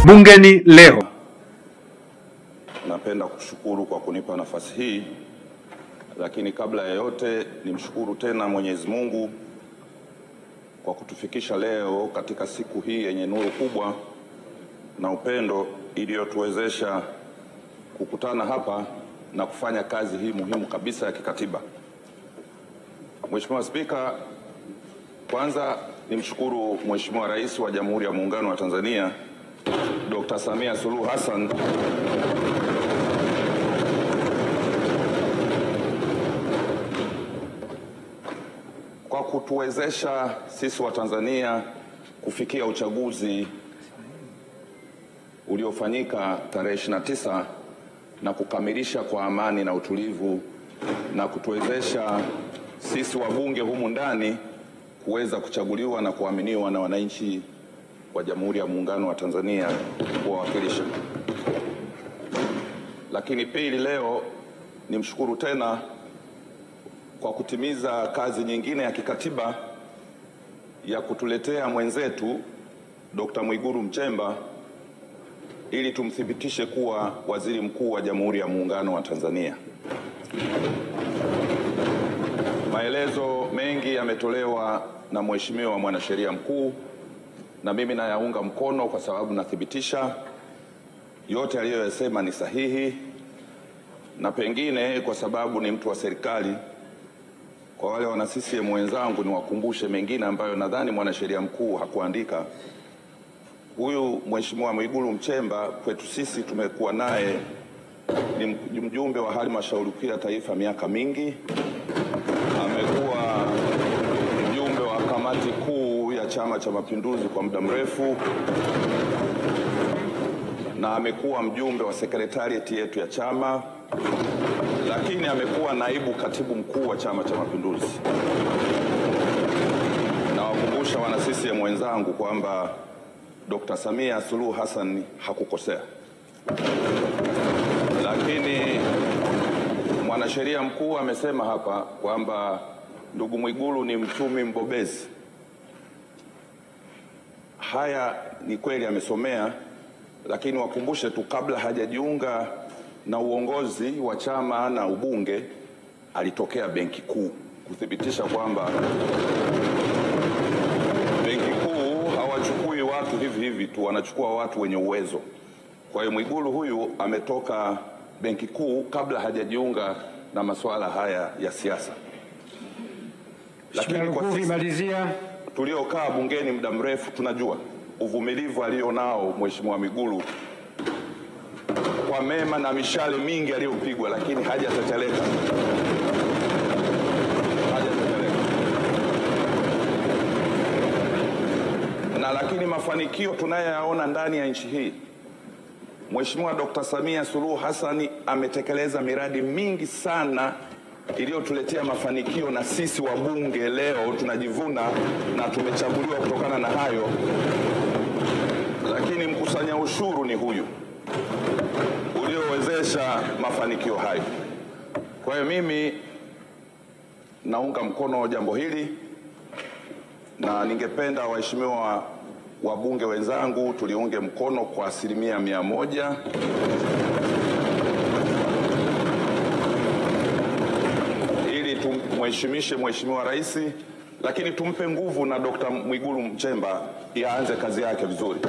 Bungeni leo. Napenda kushukuru kwa kunipa nafasi hii, lakini kabla ya yote nimshukuru tena Mwenyezi Mungu kwa kutufikisha leo katika siku hii yenye nuru kubwa na upendo iliyotuwezesha kukutana hapa na kufanya kazi hii muhimu kabisa ya kikatiba. Mheshimiwa Spika, kwanza nimshukuru Mheshimiwa Rais wa Jamhuri ya Muungano wa Tanzania Dr. Samia Suluhu Hassan kwa kutuwezesha sisi wa Tanzania kufikia uchaguzi uliofanyika tarehe 29 na kukamilisha kwa amani na utulivu, na kutuwezesha sisi wabunge humu ndani kuweza kuchaguliwa na kuaminiwa na wananchi wa Jamhuri ya Muungano wa Tanzania kuwawakilisha. Lakini pili, leo nimshukuru tena kwa kutimiza kazi nyingine ya kikatiba ya kutuletea mwenzetu Dr. Mwigulu Nchemba ili tumthibitishe kuwa waziri mkuu wa Jamhuri ya Muungano wa Tanzania. Maelezo mengi yametolewa na Mheshimiwa Mwanasheria Mkuu na mimi nayaunga mkono kwa sababu nathibitisha yote aliyoyasema ni sahihi, na pengine kwa sababu ni mtu wa serikali, kwa wale wana CCM wenzangu niwakumbushe mengine ambayo nadhani Mwanasheria Mkuu hakuandika. Huyu Mheshimiwa Mwigulu Nchemba kwetu sisi tumekuwa naye ni mjumbe wa Halmashauri Kuu ya Taifa miaka mingi, amekuwa mjumbe wa kamati kuu ya Chama cha Mapinduzi kwa muda mrefu, na amekuwa mjumbe wa sekretarieti yetu ya chama, lakini amekuwa naibu katibu mkuu wa Chama cha Mapinduzi. Nawakumbusha wana CCM wenzangu kwamba Dr. Samia Suluhu Hassan hakukosea. Lakini Mwanasheria Mkuu amesema hapa kwamba ndugu Mwigulu ni mchumi mbobezi. Haya ni kweli amesomea, lakini wakumbushe tu kabla hajajiunga na uongozi wa chama na ubunge alitokea Benki Kuu, kuthibitisha kwamba Benki Kuu hawachukui watu hivi hivi tu, wanachukua watu wenye uwezo. Kwa hiyo Mwigulu huyu ametoka Benki Kuu kabla hajajiunga na masuala haya ya siasa. Lakini kwa sisi tuliokaa bungeni muda mrefu tunajua uvumilivu alionao Mheshimiwa Mwigulu kwa mema na mishale mingi aliyopigwa, lakini hajateteleka. Na lakini mafanikio tunayoyaona ndani ya nchi hii, Mheshimiwa Dr. Samia Suluhu Hassan ametekeleza miradi mingi sana iliyotuletea mafanikio, na sisi wabunge leo tunajivuna na tumechaguliwa kutokana na hayo. Lakini mkusanya ushuru ni huyu uliowezesha mafanikio hayo. Kwa hiyo mimi naunga mkono jambo hili, na ningependa waheshimiwa wabunge wenzangu tuliunge mkono kwa 100% ili tumheshimishe Mheshimiwa Rais, lakini tumpe nguvu na Dr. Mwigulu Nchemba aanze kazi yake vizuri.